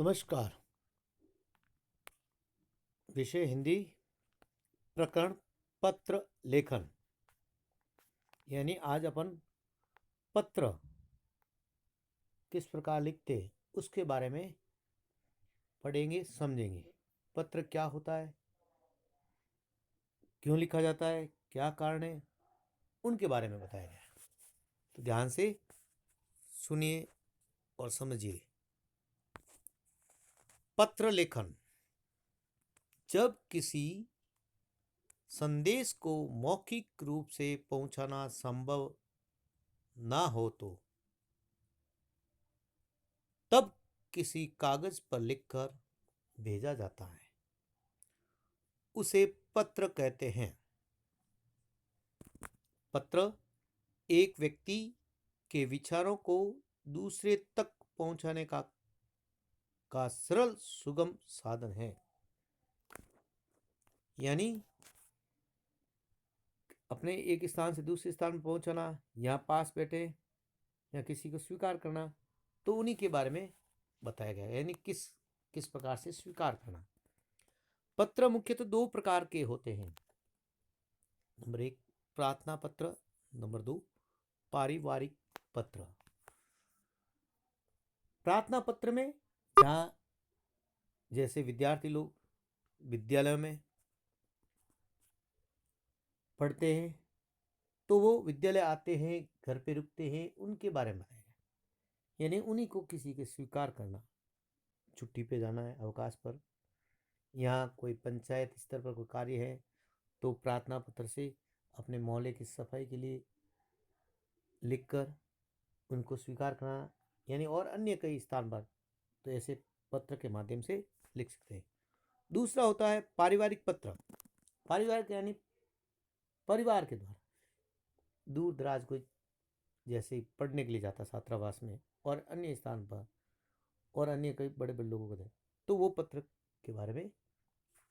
नमस्कार। विषय हिंदी, प्रकरण पत्र लेखन। यानी आज अपन पत्र किस प्रकार लिखते हैं उसके बारे में पढ़ेंगे, समझेंगे। पत्र क्या होता है, क्यों लिखा जाता है, क्या कारण है, उनके बारे में बताया गया है। तो ध्यान से सुनिए और समझिए। पत्र लेखन, जब किसी संदेश को मौखिक रूप से पहुंचाना संभव ना हो तो तब किसी कागज पर लिखकर भेजा जाता है, उसे पत्र कहते हैं। पत्र एक व्यक्ति के विचारों को दूसरे तक पहुंचाने का सरल सुगम साधन है। यानी अपने एक स्थान से दूसरे स्थान पर पहुंचाना, यहाँ पास बैठे या किसी को स्वीकार करना, तो उन्हीं के बारे में बताया गया है। यानी किस किस प्रकार से स्वीकार करना। पत्र मुख्यतः दो प्रकार के होते हैं। नंबर एक, प्रार्थना पत्र। नंबर दो, पारिवारिक पत्र। प्रार्थना पत्र में जहाँ जैसे विद्यार्थी लोग विद्यालय में पढ़ते हैं तो वो विद्यालय आते हैं, घर पे रुकते हैं, उनके बारे में बताया गया। यानी उन्हीं को किसी के स्वीकार करना, छुट्टी पे जाना है, अवकाश पर, यहाँ कोई पंचायत स्तर पर कोई कार्य है तो प्रार्थना पत्र से अपने मोहल्ले की सफाई के लिए लिखकर उनको स्वीकार करना। यानी और अन्य कई स्थान पर तो ऐसे पत्र के माध्यम से लिख सकते हैं। दूसरा होता है पारिवारिक पत्र। पारिवारिक यानी परिवार के द्वारा दूर दराज कोई जैसे पढ़ने के लिए जाता छात्रावास में और अन्य स्थान पर और अन्य कई बड़े बड़े लोगों को तो वो पत्र के बारे में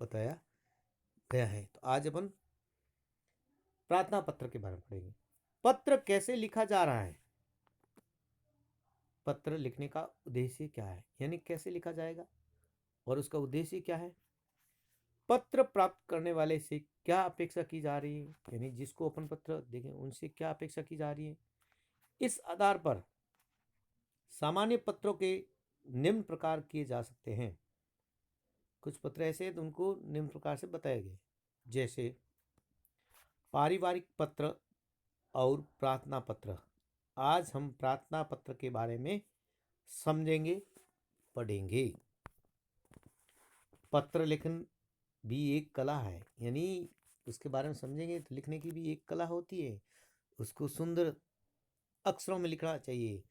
बताया गया है। तो आज अपन प्रार्थना पत्र के बारे में पढ़ेंगे। पत्र कैसे लिखा जा रहा है, पत्र लिखने का उद्देश्य क्या है, यानी कैसे लिखा जाएगा और उसका उद्देश्य क्या है। पत्र प्राप्त करने वाले से क्या अपेक्षा की जा रही है, यानी जिसको अपन पत्र देखें उनसे क्या अपेक्षा की जा रही है। इस आधार पर सामान्य पत्रों के निम्न प्रकार किए जा सकते हैं। कुछ पत्र ऐसे हैं तो उनको निम्न प्रकार से बताया गया, जैसे पारिवारिक पत्र और प्रार्थना पत्र। आज हम प्रार्थना पत्र के बारे में समझेंगे, पढ़ेंगे। पत्र लेखन भी एक कला है, यानी उसके बारे में समझेंगे तो लिखने की भी एक कला होती है। उसको सुंदर अक्षरों में लिखना चाहिए,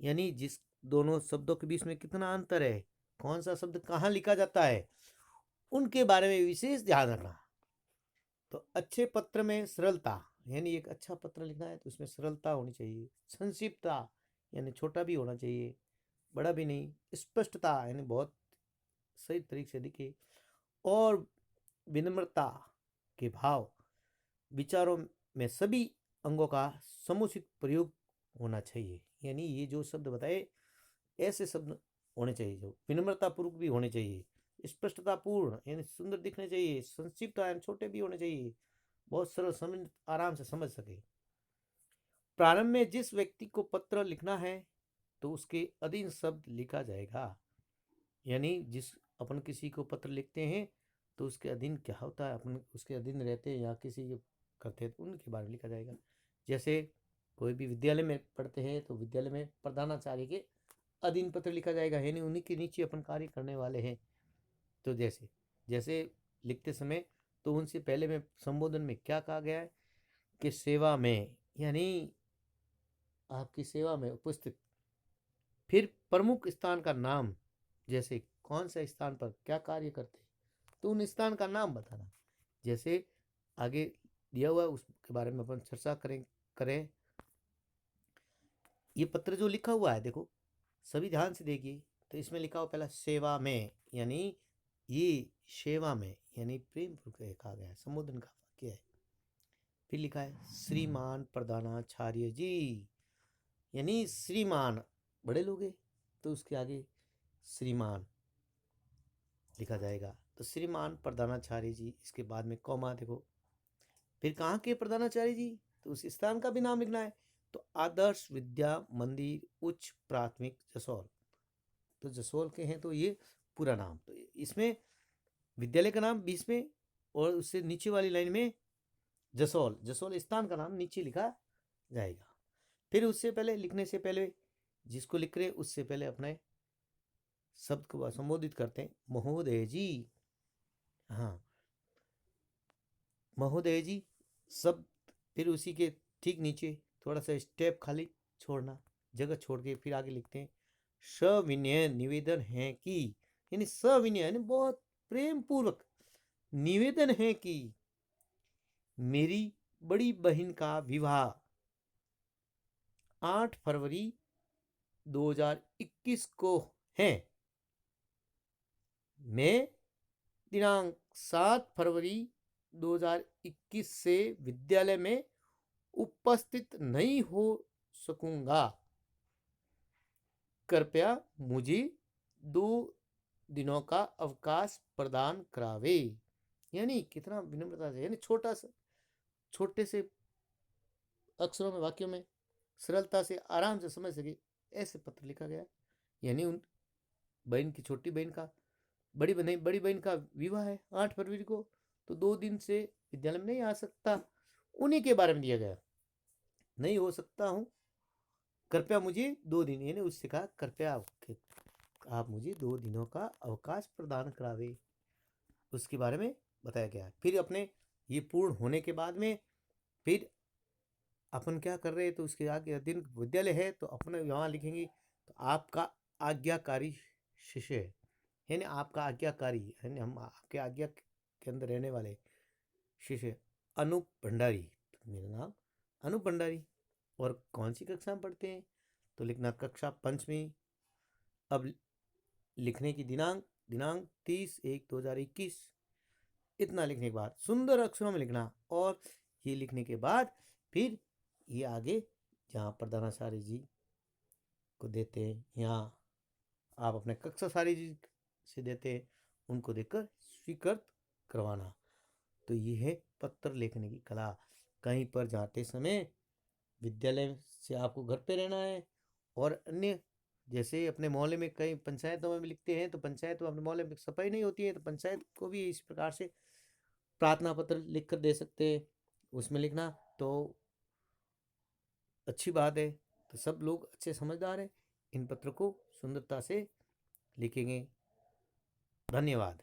यानी जिस दोनों शब्दों के बीच में कितना अंतर है, कौन सा शब्द कहाँ लिखा जाता है, उनके बारे में विशेष ध्यान रखना। तो अच्छे पत्र में सरलता, यानी एक अच्छा पत्र लिखना है तो उसमें सरलता होनी चाहिए। संक्षिप्तता, यानी छोटा भी होना चाहिए, बड़ा भी नहीं। स्पष्टता, यानी बहुत सही तरीके से लिखे। और विनम्रता के भाव, विचारों में सभी अंगों का समुचित प्रयोग होना चाहिए। यानी ये जो शब्द बताए ऐसे शब्द होने चाहिए जो विनम्रतापूर्वक भी होने चाहिए, स्पष्टतापूर्ण यानी सुंदर दिखने चाहिए, संक्षिप्त यानी छोटे भी होने चाहिए, बहुत सरल, समझ आराम से समझ सके। प्रारंभ में जिस व्यक्ति को पत्र लिखना है तो उसके अधीन शब्द लिखा जाएगा। यानी जिस अपन किसी को पत्र लिखते हैं तो उसके अधीन क्या होता है, अपन उसके अधीन रहते हैं या किसी को करते हैं तो उनके बारे में लिखा जाएगा। जैसे कोई भी विद्यालय में पढ़ते हैं तो विद्यालय में प्रधानाचार्य के अधीन पत्र लिखा जाएगा, यानी उन्हीं के नीचे अपन कार्य करने वाले हैं। तो जैसे जैसे लिखते समय तो उनसे पहले में संबोधन में क्या कहा गया है कि सेवा में, यानी आपकी सेवा में उपस्थित। फिर प्रमुख स्थान का नाम, जैसे कौन सा स्थान पर क्या कार्य करते तो उन स्थान का नाम बताना। जैसे आगे दिया हुआ उसके बारे में अपन चर्चा करें। ये पत्र जो लिखा हुआ है देखो, सभी ध्यान से देखिए। तो इसमें लिखा हुआ पहला सेवा में, यानी ये सेवा में यानी प्रेम पूर्वक कहा गया है, संबोधन का वाक्य है। फिर लिखा है श्रीमान प्रधानाचार्य जी, यानी श्रीमान बड़े लोग हैं तो उसके आगे श्रीमान, लिखा जाएगा। तो श्रीमान प्रधानाचार्य जी, इसके बाद में कॉमा देखो। फिर कहाँ के प्रधानाचार्य जी, तो उस स्थान का भी नाम लिखना है। तो आदर्श विद्या मंदिर उच्च प्राथमिक जसोल, तो जसोल के हैं, तो ये पूरा नाम। तो इसमें विद्यालय का नाम बीच में, और उससे नीचे वाली लाइन में जसोल, जसोल स्थान का नाम नीचे लिखा जाएगा। फिर उससे पहले, लिखने से पहले, जिसको लिख रहे उससे पहले अपने शब्द को संबोधित करते हैं, महोदय जी। हाँ, महोदय जी शब्द। फिर उसी के ठीक नीचे थोड़ा सा स्टेप खाली छोड़ना, जगह छोड़ के फिर आगे लिखते हैं, सविनय निवेदन है कि, यानी सविनय यानी बहुत प्रेम पूर्वक निवेदन है कि मेरी बड़ी बहन का विवाह 8 फरवरी 2021 को है। मैं दिनांक 7 फरवरी 2021 से विद्यालय में उपस्थित नहीं हो सकूंगा। कृपया मुझे 2 दिनों का अवकाश प्रदान करावे। यानी कितना विनम्रता से, यानी छोटे से अक्षरों में, वाक्यों में सरलता से आराम से समझ सके, ऐसे पत्र लिखा गया। यानी उन बहन की, छोटी बहन का, बड़ी बहन का विवाह है 8 फरवरी को, तो 2 दिन से विद्यालय में नहीं आ सकता, उन्हीं के बारे में दिया गया। नहीं हो सकता हूँ, कृपया मुझे 2 दिन, यानी उससे कहा कृपया आप मुझे 2 दिनों का अवकाश प्रदान करावे, उसके बारे में बताया गया। फिर अपने ये पूर्ण होने के बाद में फिर अपन क्या कर रहे हैं, तो उसके आगे दिन विद्यालय है, तो अपने वहाँ लिखेंगे, तो आपका आज्ञाकारी शिष्य है, यानी आपका आज्ञाकारी, यानी हम आपके आज्ञा के अंदर रहने वाले शिष्य अनूप भंडारी। तो मेरा नाम अनूप भंडारी। और कौन सी कक्षा में पढ़ते हैं, तो लिखना कक्षा 5वीं। अब लिखने की दिनांक 30/1/2021। इतना लिखने के बाद सुंदर अक्षरों में लिखना, और ये लिखने के बाद फिर ये आगे जहाँ प्रधानाचार्य जी को देते हैं, यहाँ आप अपने कक्षाचार्य जी से देते हैं, उनको देकर स्वीकृत करवाना। तो ये है पत्र लिखने की कला। कहीं पर जाते समय, विद्यालय से आपको घर पे रहना है, और अन्य जैसे अपने मोहल्ले में कई पंचायतों में भी लिखते हैं, तो पंचायत में अपने मोहल्ले में सफाई नहीं होती है, तो पंचायत को भी इस प्रकार से प्रार्थना पत्र लिख कर दे सकते हैं, उसमें लिखना तो अच्छी बात है। तो सब लोग अच्छे समझदार हैं, इन पत्र को सुंदरता से लिखेंगे। धन्यवाद।